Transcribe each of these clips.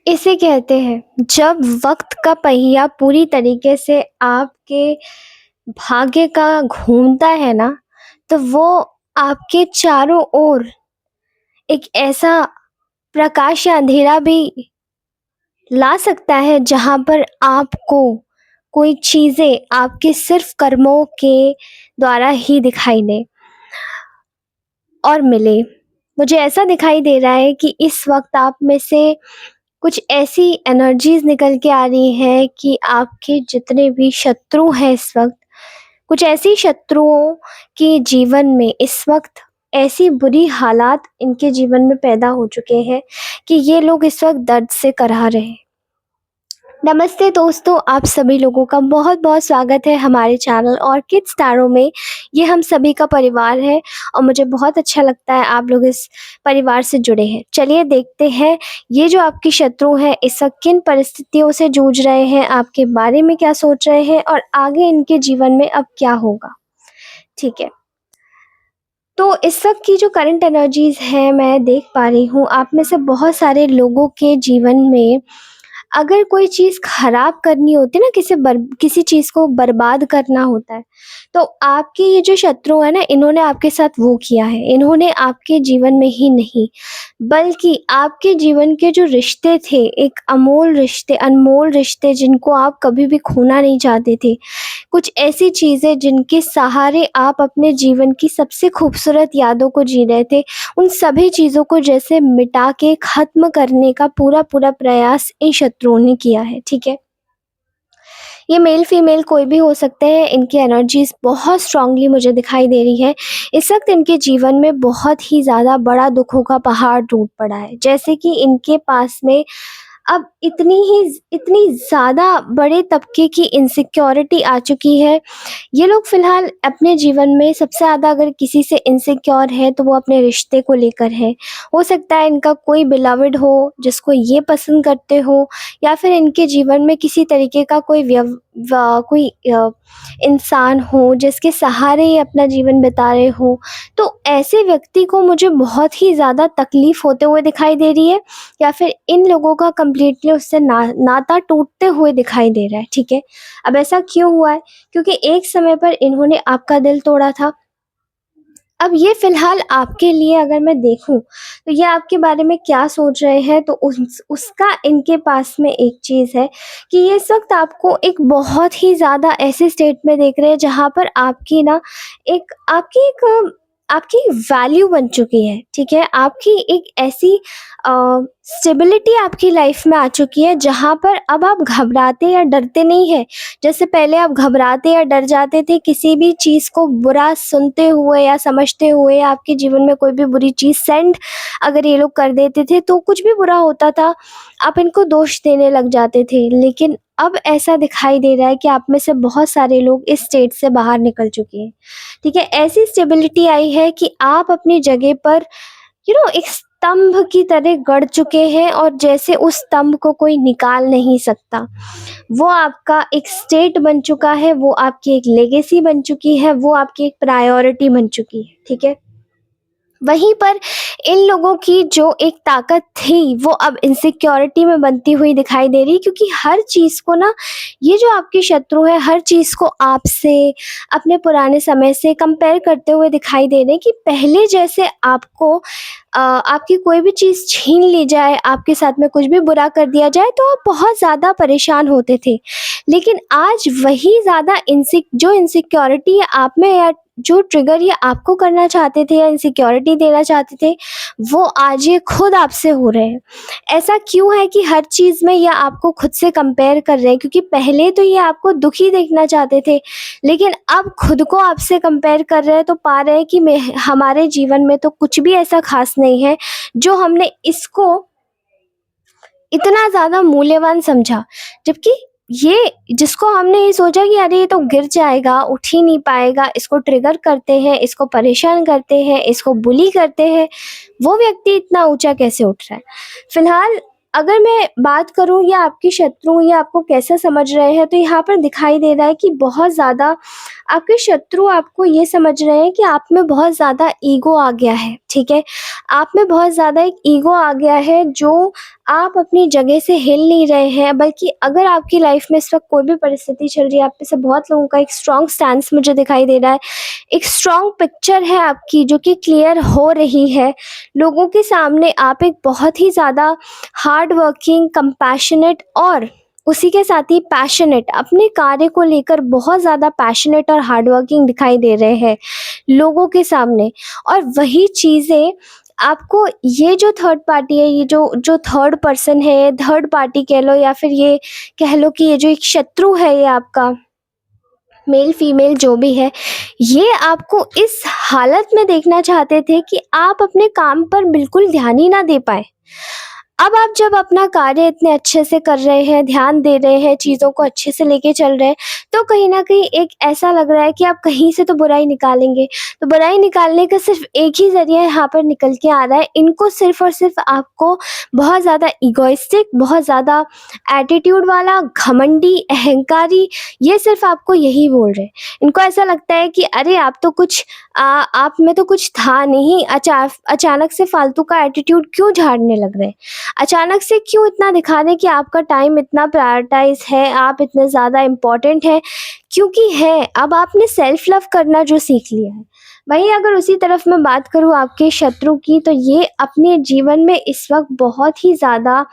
इसे कहते हैं जब वक्त का पहिया पूरी तरीके से आपके भाग्य का घूमता है ना, तो वो आपके चारों ओर एक ऐसा प्रकाश या अंधेरा भी ला सकता है जहाँ पर आपको कोई चीज़ें आपके सिर्फ कर्मों के द्वारा ही दिखाई दे और मिले। मुझे ऐसा दिखाई दे रहा है कि इस वक्त आप में से कुछ ऐसी एनर्जीज निकल के आ रही हैं कि आपके जितने भी शत्रु हैं इस वक्त, कुछ ऐसी शत्रुओं के जीवन में इस वक्त ऐसी बुरी हालात इनके जीवन में पैदा हो चुके हैं कि ये लोग इस वक्त दर्द से कराह रहे हैं। नमस्ते दोस्तों, आप सभी लोगों का बहुत बहुत स्वागत है हमारे चैनल ऑर्किड स्टारों में। ये हम सभी का परिवार है और मुझे बहुत अच्छा लगता है आप लोग इस परिवार से जुड़े हैं। चलिए देखते हैं ये जो आपके शत्रु हैं इस वक्त किन परिस्थितियों से जूझ रहे हैं, आपके बारे में क्या सोच रहे हैं और आगे इनके जीवन में अब क्या होगा। ठीक है, तो इस वक्त की जो करंट एनर्जीज है मैं देख पा रही हूँ आप में से बहुत सारे लोगों के जीवन में अगर कोई चीज़ खराब करनी होती है ना, किसी चीज़ को बर्बाद करना होता है, तो आपके ये जो शत्रु है ना, इन्होंने आपके साथ वो किया है। इन्होंने आपके जीवन में ही नहीं बल्कि आपके जीवन के जो रिश्ते थे, एक अनमोल रिश्ते जिनको आप कभी भी खोना नहीं चाहते थे, कुछ ऐसी चीज़ें जिनके सहारे आप अपने जीवन की सबसे खूबसूरत यादों को जी रहे थे, उन सभी चीज़ों को जैसे मिटा के ख़त्म करने का पूरा प्रयास इन शत्रुओं ने किया है। ठीक है? ये मेल फीमेल कोई भी हो सकते हैं, इनकी एनर्जीज़ बहुत स्ट्रांगली मुझे दिखाई दे रही है। इस वक़्त इनके जीवन में बहुत ही ज़्यादा बड़ा दुखों का पहाड़ टूट पड़ा है। जैसे कि इनके पास में अब इतनी ज़्यादा बड़े तबके की इनसिक्योरिटी आ चुकी है। ये लोग फ़िलहाल अपने जीवन में सबसे ज़्यादा अगर किसी से इनसिक्योर है तो वो अपने रिश्ते को लेकर है। हो सकता है इनका कोई बिलवड हो जिसको ये पसंद करते हो, या फिर इनके जीवन में किसी तरीके का कोई इंसान हो जिसके सहारे ये अपना जीवन बिता रहे हो। तो ऐसे व्यक्ति को मुझे बहुत ही ज़्यादा तकलीफ़ होते हुए दिखाई दे रही है, या फिर इन लोगों का कंप्लीटली उससे नाता टूटते हुए दिखाई दे रहा है। ठीक है? अब ऐसा क्यों हुआ है? क्योंकि एक समय पर इन्होंने आपका दिल तोड़ा था। अब ये फ़िलहाल आपके लिए अगर मैं देखूँ, तो ये आपके बारे में क्या सोच रहे हैं, तो उसका इनके पास में एक चीज़ है कि ये इस वक़्त आपको एक बहुत ही ज़्यादा ऐसे स्टेट में देख रहे हैं जहाँ पर आपकी वैल्यू बन चुकी है। ठीक है? आपकी एक ऐसी स्टेबिलिटी आपकी लाइफ़ में आ चुकी है जहाँ पर अब आप घबराते या डरते नहीं हैं। जैसे पहले आप घबराते या डर जाते थे किसी भी चीज़ को बुरा सुनते हुए या समझते हुए, आपके जीवन में कोई भी बुरी चीज़ सेंड अगर ये लोग कर देते थे तो कुछ भी बुरा होता था, आप इनको दोष देने लग जाते थे। लेकिन अब ऐसा दिखाई दे रहा है कि आप में से बहुत सारे लोग इस स्टेट से बाहर निकल चुके हैं। ठीक है? ऐसी स्टेबिलिटी आई है कि आप अपनी जगह पर एक स्तंभ की तरह गड़ चुके हैं और जैसे उस स्तंभ को कोई निकाल नहीं सकता। वो आपका एक स्टेट बन चुका है, वो आपकी एक लेगेसी बन चुकी है, वो आपकी एक प्रायोरिटी बन चुकी है। ठीक है? वहीं पर इन लोगों की जो एक ताकत थी वो अब इनसिक्योरिटी में बनती हुई दिखाई दे रही, क्योंकि हर चीज़ को ना, ये जो आपके शत्रु है हर चीज़ को आपसे, अपने पुराने समय से कंपेयर करते हुए दिखाई दे रहे हैं कि पहले जैसे आपको आपकी कोई भी चीज़ छीन ली जाए, आपके साथ में कुछ भी बुरा कर दिया जाए तो आप बहुत ज़्यादा परेशान होते थे। लेकिन आज वही ज़्यादा जो इनसिक्योरिटी आप में, या जो ट्रिगर ये आपको करना चाहते थे या इनसिक्योरिटी देना चाहते थे, वो आज ये खुद आपसे हो रहे हैं। ऐसा क्यों है कि हर चीज़ में ये आपको खुद से कंपेयर कर रहे हैं? क्योंकि पहले तो ये आपको दुखी देखना चाहते थे, लेकिन अब खुद को आपसे कंपेयर कर रहे हैं तो पा रहे हैं कि हमारे जीवन में तो कुछ भी ऐसा खास नहीं है जो हमने इसको इतना ज़्यादा मूल्यवान समझा। जबकि ये जिसको हमने ये सोचा कि अरे ये तो गिर जाएगा, उठ ही नहीं पाएगा, इसको ट्रिगर करते हैं, इसको परेशान करते हैं, इसको बुली करते हैं, वो व्यक्ति इतना ऊँचा कैसे उठ रहा है? फ़िलहाल अगर मैं बात करूँ या आपके शत्रु या आपको कैसा समझ रहे हैं, तो यहाँ पर दिखाई दे रहा है कि बहुत ज़्यादा आपके शत्रु आपको ये समझ रहे हैं कि आप में बहुत ज़्यादा ईगो आ गया है, ठीक है? आप में बहुत ज़्यादा एक ईगो आ गया है, जो आप अपनी जगह से हिल नहीं रहे हैं, बल्कि अगर आपकी लाइफ में इस वक़्त कोई भी परिस्थिति चल रही है, आप में से बहुत लोगों का एक स्ट्रॉन्ग स्टैंस मुझे दिखाई दे रहा है। एक स्ट्रॉन्ग पिक्चर है आपकी जो कि क्लियर हो रही है। लोगों के सामने आप एक बहुत ही ज़्यादा हार्ड वर्किंग, कंपैशनेट और उसी के साथ ही पैशनेट, अपने कार्य को लेकर बहुत ज़्यादा पैशनेट और हार्ड वर्किंग दिखाई दे रहे हैं लोगों के सामने। और वही चीज़ें आपको, ये जो थर्ड पार्टी है, ये जो जो थर्ड पर्सन है, थर्ड पार्टी कह लो या फिर ये कह लो कि ये जो एक शत्रु है, ये आपका मेल फीमेल जो भी है, ये आपको इस हालत में देखना चाहते थे कि आप अपने काम पर बिल्कुल ध्यान ही ना दे पाए। अब आप जब अपना कार्य इतने अच्छे से कर रहे हैं, ध्यान दे रहे हैं, चीज़ों को अच्छे से लेके चल रहे हैं, तो कहीं न कहीं एक ऐसा लग रहा है कि आप कहीं से तो बुराई निकालेंगे। तो बुराई निकालने का सिर्फ़ एक ही ज़रिया यहाँ पर निकल के आ रहा है, इनको सिर्फ़ और सिर्फ़ आपको बहुत ज़्यादा इगोइस्टिक, बहुत ज़्यादा एटीट्यूड वाला, घमंडी, अहंकारी, ये सिर्फ़ आपको यही बोल रहे हैं। इनको ऐसा लगता है कि अरे आप तो कुछ आप में तो कुछ था नहीं, अचानक से फालतू का एटीट्यूड क्यों झाड़ने लग रहे हैं? अचानक से क्यों इतना दिखा दें कि आपका टाइम इतना प्रायोरिटाइज़ है, आप इतने ज़्यादा इम्पोर्टेंट हैं? क्योंकि है, अब आपने सेल्फ लव करना जो सीख लिया है। वहीं अगर उसी तरफ मैं बात करूँ आपके शत्रु की, तो ये अपने जीवन में इस वक़्त बहुत ही ज़्यादा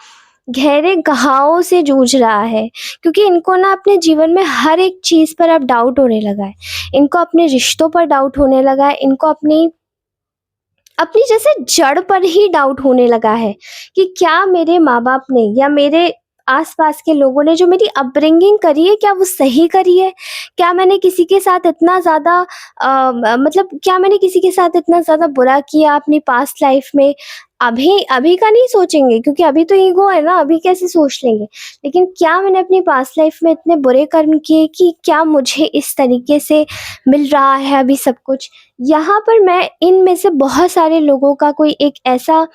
गहरे घावों से जूझ रहा है, क्योंकि इनको ना अपने जीवन में हर एक चीज़ पर अब डाउट होने लगा है। इनको अपने रिश्तों पर डाउट होने लगा है, इनको अपनी अपनी जैसे जड़ पर ही डाउट होने लगा है कि क्या मेरे माँ-बाप ने या मेरे आस-पास के लोगों ने जो मेरी अपब्रिंगिंग करी है, क्या वो सही करी है? क्या मैंने किसी के साथ इतना ज़्यादा मतलब क्या मैंने किसी के साथ इतना ज़्यादा बुरा किया अपनी पास्ट लाइफ में? अभी अभी का नहीं सोचेंगे, क्योंकि अभी तो ईगो है ना, अभी कैसे सोच लेंगे। लेकिन क्या मैंने अपनी पास्ट लाइफ में इतने बुरे कर्म किए कि क्या मुझे इस तरीके से मिल रहा है अभी सब कुछ? यहाँ पर मैं इनमें से बहुत सारे लोगों का कोई एक ऐसा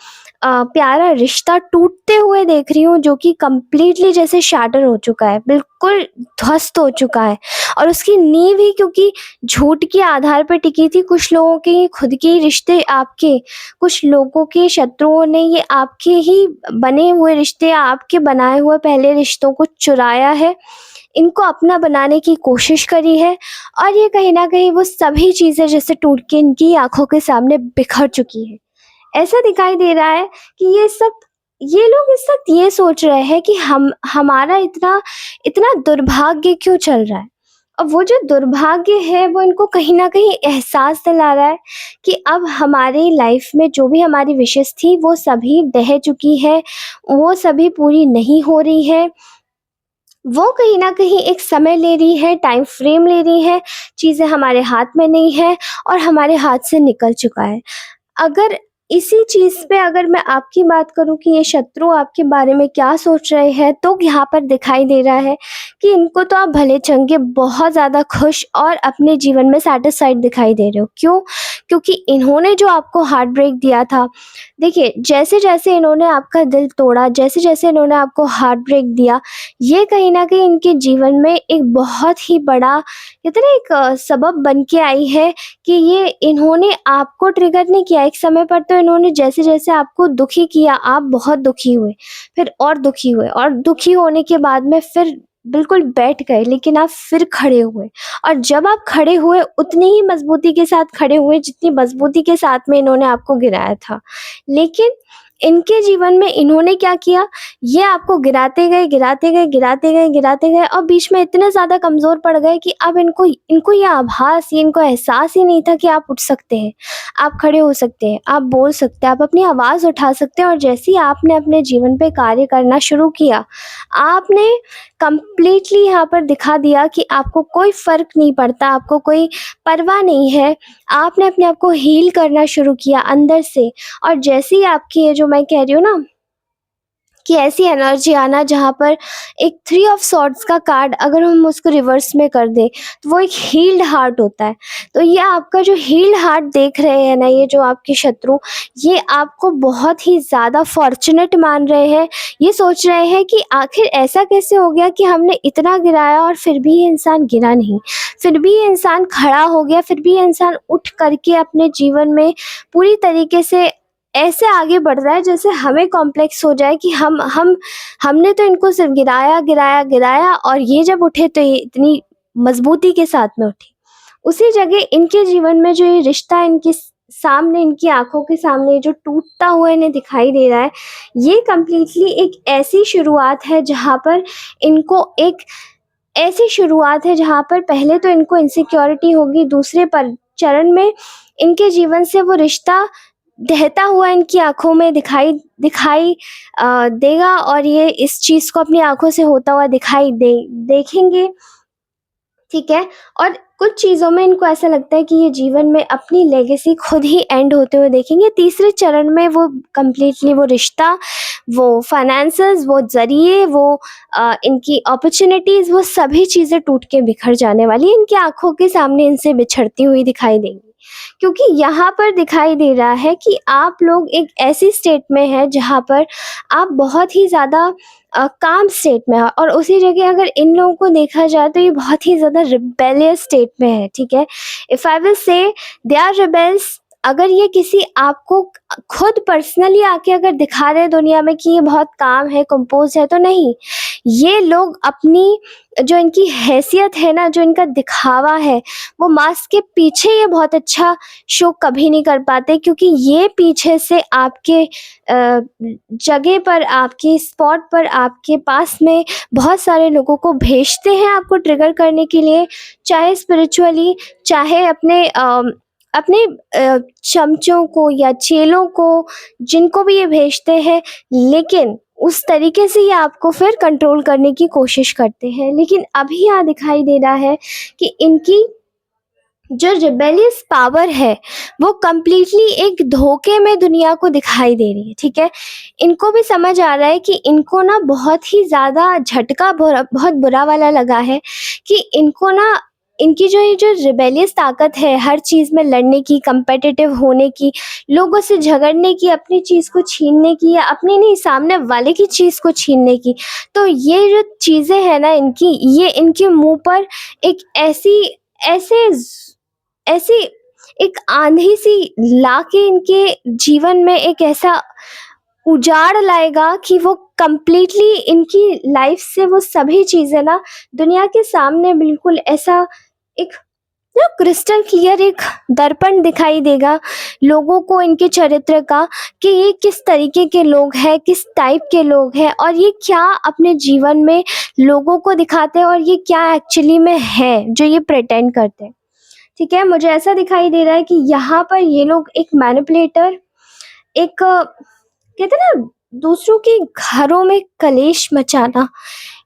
प्यारा रिश्ता टूटते हुए देख रही हूँ, जो कि कंप्लीटली जैसे शैटर हो चुका है, बिल्कुल ध्वस्त हो चुका है। और उसकी नींव ही क्योंकि झूठ के आधार पर टिकी थी। कुछ लोगों के खुद के ही रिश्ते आपके, कुछ लोगों के शत्रुओं ने ये आपके ही बने हुए रिश्ते, आपके बनाए हुए पहले रिश्तों को चुराया है, इनको अपना बनाने की कोशिश करी है, और ये कहीं न कहीं वो सभी चीज़ें जैसे टूट के इनकी आँखों के सामने बिखर चुकी हैं। ऐसा दिखाई दे रहा है कि ये लोग इस वक़्त ये सोच रहे हैं कि हमारा इतना इतना दुर्भाग्य क्यों चल रहा है? और वो जो दुर्भाग्य है, वो इनको कहीं न कहीं एहसास दिला रहा है कि अब हमारी लाइफ़ में जो भी हमारी विशेज़ थी, वो सभी ढह चुकी है, वो सभी पूरी नहीं हो रही हैं। वो कहीं न कहीं एक समय ले रही है, टाइम फ्रेम ले रही है, चीज़ें हमारे हाथ में नहीं है और हमारे हाथ से निकल चुका है। अगर इसी चीज़ पे अगर मैं आपकी बात करूँ कि ये शत्रु आपके बारे में क्या सोच रहे हैं, तो यहाँ पर दिखाई दे रहा है कि इनको तो आप भले-चंगे बहुत ज़्यादा खुश और अपने जीवन में सैटिस्फाइड दिखाई दे रहे हो। क्यों? क्योंकि इन्होंने जो आपको हार्ट ब्रेक दिया था, देखिए जैसे-जैसे इन्होंने आपका दिल तोड़ा, जैसे-जैसे इन्होंने आपको हार्ट ब्रेक दिया, ये कहीं न कहीं इनके जीवन में एक बहुत ही बड़ा कहते हैं ना एक सबब बन के आई है कि ये इन्होंने आपको ट्रिगर नहीं किया। एक समय पर तो इन्होंने जैसे-जैसे आपको दुखी किया, आप बहुत दुखी हुए, फिर और दुखी हुए और दुखी होने के बाद में फिर बिल्कुल बैठ गए, लेकिन आप फिर खड़े हुए, और जब आप खड़े हुए उतनी ही मज़बूती के साथ खड़े हुए जितनी मज़बूती के साथ में इन्होंने आपको गिराया था। लेकिन इनके जीवन में इन्होंने क्या किया, ये आपको गिराते गए, गिराते गए, गिराते गए, गिराते गए और बीच में इतने ज़्यादा कमज़ोर पड़ गए कि अब इनको इनको ये आभास, ये इनको एहसास ही नहीं था कि आप उठ सकते हैं, आप खड़े हो सकते हैं, आप बोल सकते हैं, आप अपनी आवाज़ उठा सकते हैं। और जैसे ही आपने अपने जीवन पे कार्य करना शुरू किया, आपने कंप्लीटली यहाँ पर दिखा दिया कि आपको कोई फ़र्क नहीं पड़ता, आपको कोई परवाह नहीं है। आपने अपने आप को हील करना शुरू किया अंदर से, और जैसे ही आपकी ये जो मैं कह रही हूँ ना कि ऐसी एनर्जी आना जहाँ पर एक थ्री ऑफ सॉर्ड्स का कार्ड अगर हम उसको रिवर्स में कर दें तो वो एक हील्ड हार्ट होता है। तो ये आपका जो हील्ड हार्ट देख रहे हैं ना, ये जो आपके शत्रु, ये आपको बहुत ही ज़्यादा फॉर्चुनेट मान रहे हैं। ये सोच रहे हैं कि आखिर ऐसा कैसे हो गया कि हमने इतना गिराया और फिर भी ये इंसान गिरा नहीं, फिर भी ये इंसान खड़ा हो गया, फिर भी ये इंसान उठ करके अपने जीवन में पूरी तरीके से ऐसे आगे बढ़ रहा है जैसे हमें कॉम्प्लेक्स हो जाए कि हमने तो इनको सिर्फ गिराया गिराया गिराया और ये जब उठे तो ये इतनी मजबूती के साथ में उठे। उसी जगह इनके जीवन में जो ये रिश्ता इनके सामने, इनकी आंखों के सामने जो टूटता हुआ इन्हें दिखाई दे रहा है, ये कम्प्लीटली एक ऐसी शुरुआत है जहाँ पर इनको एक ऐसी शुरुआत है जहाँ पर पहले तो इनको इनसिक्योरिटी होगी, दूसरे पर चरण में इनके जीवन से वो रिश्ता ढहता हुआ इनकी आँखों में दिखाई दिखाई देगा और ये इस चीज़ को अपनी आँखों से होता हुआ देखेंगे, ठीक है? और कुछ चीज़ों में इनको ऐसा लगता है कि ये जीवन में अपनी लेगेसी खुद ही एंड होते हुए देखेंगे। तीसरे चरण में वो कंप्लीटली वो रिश्ता, वो फाइनेंसेस, वो ज़रिए, वो इनकी अपॉर्च्युनिटीज़, वो सभी चीज़ें टूट के बिखर जाने वाली हैं। इनकी आँखों के सामने इनसे बिछड़ती हुई दिखाई देंगी। क्योंकि यहाँ पर दिखाई दे रहा है कि आप लोग एक ऐसी स्टेट में हैं जहाँ पर आप बहुत ही ज़्यादा काम स्टेट में है और उसी जगह अगर इन लोगों को देखा जाए तो ये बहुत ही ज़्यादा रिबेलियस स्टेट में है, ठीक है? If I will say they are rebels. अगर ये किसी आपको खुद पर्सनली आके अगर दिखा रहे हैं दुनिया में कि ये बहुत काम है, कंपोज है, तो नहीं। ये लोग अपनी जो इनकी हैसियत है ना, जो इनका दिखावा है, वो मास्क के पीछे ये बहुत अच्छा शो कभी नहीं कर पाते क्योंकि ये पीछे से आपके जगह पर, आपके स्पॉट पर, आपके पास में बहुत सारे लोगों को भेजते हैं आपको ट्रिगर करने के लिए, चाहे स्पिरिचुअली, चाहे अपने चमचों को या चेलों को, जिनको भी ये भेजते हैं, लेकिन उस तरीके से ये आपको फिर कंट्रोल करने की कोशिश करते हैं। लेकिन अभी यहाँ दिखाई दे रहा है कि इनकी जो रिबेलियस पावर है वो कम्प्लीटली एक धोखे में दुनिया को दिखाई दे रही है, ठीक है? इनको भी समझ आ रहा है कि इनको ना बहुत ही ज़्यादा झटका बहुत बुरा वाला लगा है कि इनको ना इनकी जो ये जो रिबेलियस ताकत है हर चीज़ में लड़ने की, कम्पिटिटिव होने की, लोगों से झगड़ने की, अपनी चीज़ को छीनने की या अपनी नहीं सामने वाले की चीज़ को छीनने की, तो ये जो चीज़ें हैं ना इनकी, ये इनके मुँह पर एक ऐसे ऐसी एक आंधी सी लाके इनके जीवन में एक ऐसा उजाड़ लाएगा कि वो कंप्लीटली इनकी लाइफ से वो सभी चीज़ें ना दुनिया के सामने बिल्कुल ऐसा एक ना क्रिस्टल क्लियर एक दर्पण दिखाई देगा लोगों को इनके चरित्र का कि ये किस तरीके के लोग हैं, किस टाइप के लोग हैं और ये क्या अपने जीवन में लोगों को दिखाते हैं और ये क्या एक्चुअली में है जो ये प्रिटेंड करते हैं, ठीक है? मुझे ऐसा दिखाई दे रहा है कि यहाँ पर ये लोग एक मैनिपुलेटर, एक कहते हैं ना दूसरों के घरों में कलेश मचाना,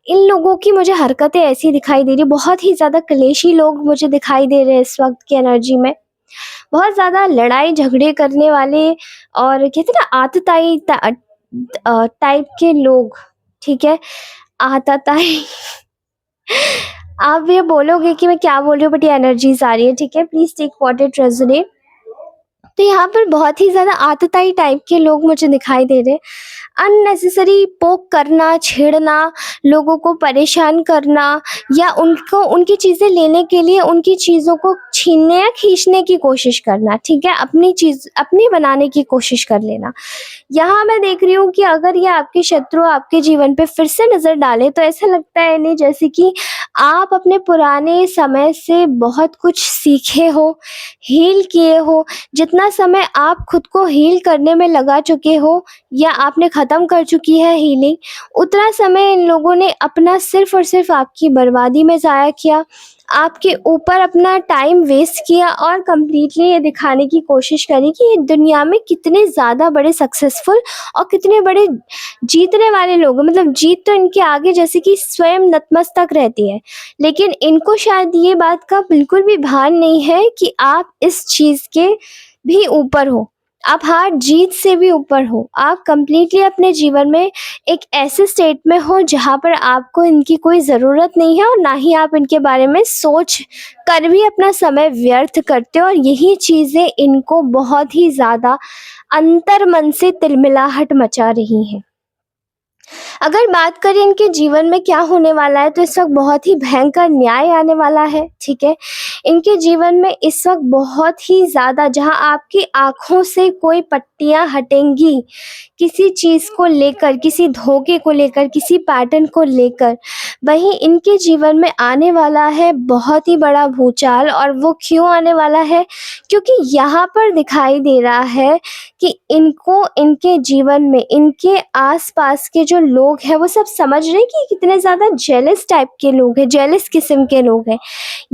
इन लोगों की मुझे हरकतें ऐसी दिखाई दे रही, बहुत ही ज़्यादा कलेशी लोग मुझे दिखाई दे रहे हैं इस वक्त की एनर्जी में। बहुत ज़्यादा लड़ाई झगड़े करने वाले और कहते हैं ना आतताई टाइप के लोग, ठीक है? आतताई आप ये बोलोगे कि मैं क्या बोल रही हूँ बट ये एनर्जीज आ रही है, ठीक है? Please take what it resonate. तो यहाँ पर बहुत ही ज़्यादा आतताई टाइप के लोग मुझे दिखाई दे रहे हैं। अननेसेसरी पोक करना, छेड़ना, लोगों को परेशान करना या उनको उनकी चीज़ें लेने के लिए उनकी चीज़ों को छीनने या खींचने की कोशिश करना, ठीक है? अपनी चीज़ अपनी बनाने की कोशिश कर लेना। यहाँ मैं देख रही हूँ कि अगर ये आपके शत्रु आपके जीवन पे फिर से नज़र डाले तो ऐसा लगता है इन्हें जैसे कि आप अपने पुराने समय से बहुत कुछ सीखे हो, हील किए हो। जितना समय आप खुद को हील करने में लगा चुके हो या आपने ख़त्म कर चुकी है हीलिंग, उतना समय इन लोगों ने अपना सिर्फ़ और सिर्फ़ आपकी बर्बादी में ज़ाया किया, आपके ऊपर अपना टाइम वेस्ट किया और कंप्लीटली ये दिखाने की कोशिश करी कि ये दुनिया में कितने ज़्यादा बड़े सक्सेसफुल और कितने बड़े जीतने वाले लोग हैं। मतलब जीत तो इनके आगे जैसे कि स्वयं नतमस्तक रहती है, लेकिन इनको शायद ये बात का बिल्कुल भी भान नहीं है कि आप इस चीज़ के भी ऊपर हो। आप हार जीत से भी ऊपर हो। आप कंप्लीटली अपने जीवन में एक ऐसे स्टेट में हो जहाँ पर आपको इनकी कोई ज़रूरत नहीं है और ना ही आप इनके बारे में सोच कर भी अपना समय व्यर्थ करते हो, और यही चीज़ें इनको बहुत ही ज़्यादा अंतर्मन से तिलमिलाहट मचा रही हैं। अगर बात करें इनके जीवन में क्या होने वाला है, तो इस वक़्त बहुत ही भयंकर न्याय आने वाला है, ठीक है? इनके जीवन में इस वक़्त बहुत ही ज़्यादा, जहाँ आपकी आँखों से कोई पट्टियाँ हटेंगी, किसी चीज़ को लेकर, किसी धोखे को लेकर, किसी पैटर्न को लेकर, वहीं इनके जीवन में आने वाला है बहुत ही बड़ा भूचाल। और वो क्यों आने वाला है? क्योंकि यहाँ पर दिखाई दे रहा है कि इनको इनके जीवन में इनके आस-पास के जो लोग हैं वो सब समझ रहे हैं कि कितने ज़्यादा जेलस टाइप के लोग हैं, जेलस किस्म के लोग हैं।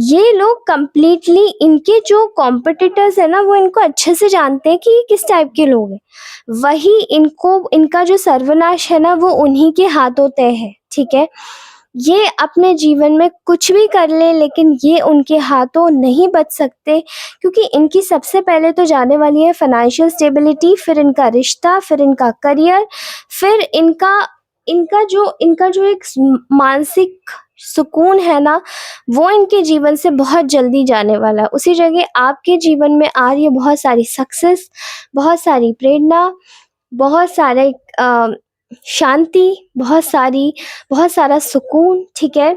ये लोग कंप्लीटली इनके जो कॉम्पिटिटर्स हैं ना, वो इनको अच्छे से जानते हैं कि ये किस टाइप के लोग हैं। वही इनको इनका जो सर्वनाश है ना, वो उन्हीं के हाथों तय है, ठीक है? ये अपने जीवन में कुछ भी कर लें, लेकिन ये उनके हाथों नहीं बच सकते, क्योंकि इनकी सबसे पहले तो जाने वाली है फाइनेंशियल स्टेबिलिटी, फिर इनका रिश्ता, फिर इनका करियर, फिर इनका जो एक मानसिक सुकून है ना, वो इनके जीवन से बहुत जल्दी जाने वाला है। उसी जगह आपके जीवन में आ रही है बहुत सारी सक्सेस, बहुत सारी प्रेरणा, बहुत सारे शांति, बहुत सारा सुकून, ठीक है?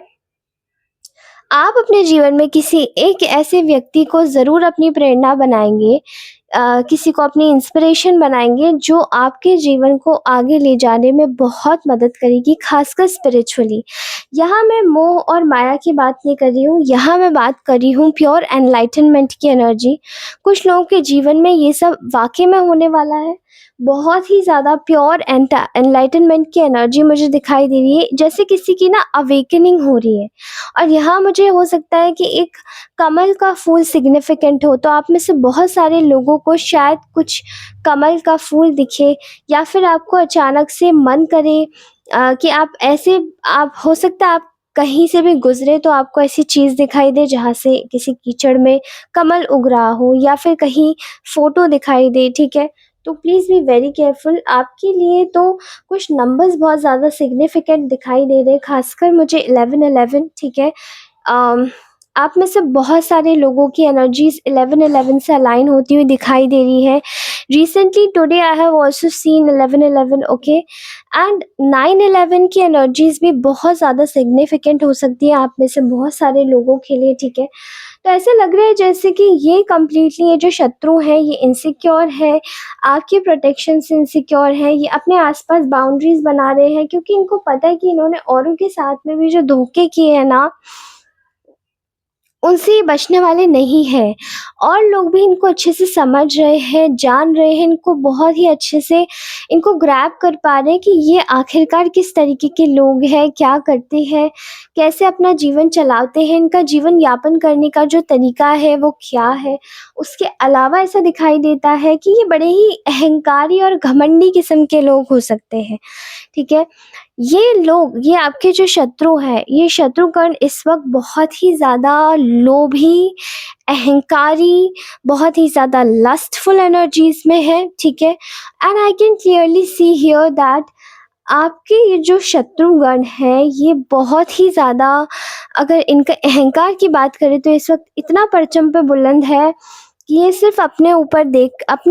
आप अपने जीवन में किसी एक ऐसे व्यक्ति को ज़रूर अपनी प्रेरणा बनाएँगे, किसी को अपनी इंस्पिरेशन बनाएँगे, जो आपके जीवन को आगे ले जाने में बहुत मदद करेगी, ख़ासकर स्पिरिचुअली। यहाँ मैं मोह और माया की बात नहीं कर रही हूँ, यहाँ मैं बात कर रही हूँ प्योर एनलाइटनमेंट की एनर्जी। कुछ लोगों के जीवन में ये सब वाक़ई में होने वाला है। बहुत ही ज़्यादा प्योर एनलाइटनमेंट की एनर्जी मुझे दिखाई दे रही है, जैसे किसी की ना अवेकनिंग हो रही है। और यहाँ मुझे हो सकता है कि एक कमल का फूल सिग्निफिकेंट हो, तो आप में से बहुत सारे लोगों को शायद कुछ कमल का फूल दिखे, या फिर आपको अचानक से मन करे कि आप हो सकता है आप कहीं से भी गुज़रे तो आपको ऐसी चीज़ दिखाई दे जहाँ से किसी कीचड़ में कमल उग रहा हो, या फिर कहीं फ़ोटो दिखाई दे, ठीक है? तो प्लीज़ बी वेरी केयरफुल। आपके लिए तो कुछ नंबर्स बहुत ज़्यादा सिग्निफिकेंट दिखाई दे रहे हैं, ख़ासकर मुझे 11-11, ठीक है? अम, आप में से बहुत सारे लोगों की एनर्जीज़ 11-11 से अलाइन होती हुई दिखाई दे रही है। Recently today I have also seen 11-11, okay? And 9-11 की एनर्जीज़ भी बहुत ज़्यादा सिग्निफिकेंट हो सकती है आप में से बहुत सारे लोगों के लिए, ठीक है? तो ऐसा लग रहा है जैसे कि ये कंप्लीटली, ये जो शत्रु हैं, ये इनसिक्योर है, आपके प्रोटेक्शन से इनसिक्योर है, ये अपने आसपास बाउंड्रीज़ बना रहे हैं, क्योंकि इनको पता है कि इन्होंने औरों के साथ में भी जो धोखे किए हैं ना, उनसे ये बचने वाले नहीं हैं। और लोग भी इनको अच्छे से समझ रहे हैं, जान रहे हैं, इनको बहुत ही अच्छे से इनको ग्रैब कर पा रहे हैं कि ये आखिरकार किस तरीके के लोग हैं, क्या करते हैं, कैसे अपना जीवन चलाते हैं, इनका जीवन यापन करने का जो तरीका है वो क्या है। उसके अलावा ऐसा दिखाई देता है कि ये बड़े ही अहंकारी और घमंडी किस्म के लोग हो सकते हैं, ठीक है? ये लोग, ये आपके जो शत्रु हैं, ये शत्रुगण इस वक़्त बहुत ही ज़्यादा लोभी, अहंकारी, बहुत ही ज़्यादा लस्टफुल एनर्जीज़ में है, ठीक है? And I can clearly see here that आपके ये जो शत्रुगण हैं, ये बहुत ही ज़्यादा, अगर इनका अहंकार की बात करें तो इस वक़्त इतना परचम पे बुलंद है कि ये सिर्फ़ अपने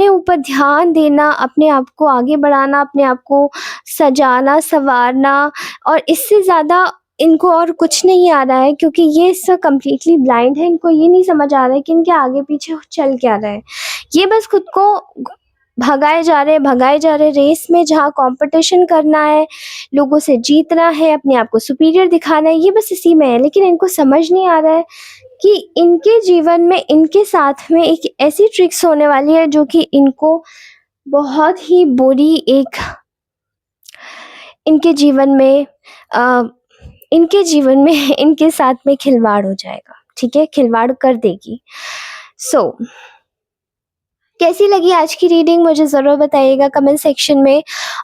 ऊपर ध्यान देना, अपने आप को आगे बढ़ाना, अपने आप को सजाना, सँवारना, और इससे ज़्यादा इनको और कुछ नहीं आ रहा है, क्योंकि ये इस वक़्त कंप्लीटली ब्लाइंड है। इनको ये नहीं समझ आ रहा है कि इनके आगे-पीछे चल क्या रहा है। ये बस खुद को भगाए जा रहे हैं रेस में, जहाँ कॉम्पिटिशन करना है, लोगों से जीतना है, अपने आप को सुपीरियर दिखाना है, ये बस इसी में है। लेकिन इनको समझ नहीं आ रहा है कि इनके जीवन में इनके साथ में एक ऐसी ट्रिक्स होने वाली है जो कि इनको बहुत ही बुरी एक इनके जीवन में अ, इनके जीवन में इनके साथ में खिलवाड़ हो जाएगा, ठीक है? खिलवाड़ कर देगी। सो कैसी लगी आज की रीडिंग मुझे ज़रूर बताइएगा कमेंट सेक्शन में।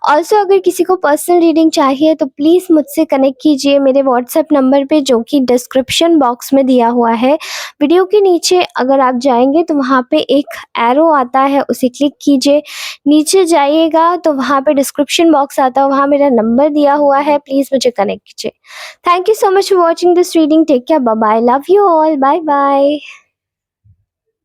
ऑल्सो अगर किसी को पर्सनल रीडिंग चाहिए तो प्लीज़ मुझसे कनेक्ट कीजिए मेरे व्हाट्सएप नंबर पे, जो कि डिस्क्रिप्शन बॉक्स में दिया हुआ है। वीडियो के नीचे अगर आप जाएंगे तो वहाँ पे एक एरो आता है, उसे क्लिक कीजिए। नीचे जाइएगा तो वहाँ पे डिस्क्रिप्शन बॉक्स आता है, वहाँ मेरा नंबर दिया हुआ है, प्लीज़ मुझे कनेक्ट कीजिए। Thank you so much for watching this reading. Take care, bye bye, love you all, bye bye.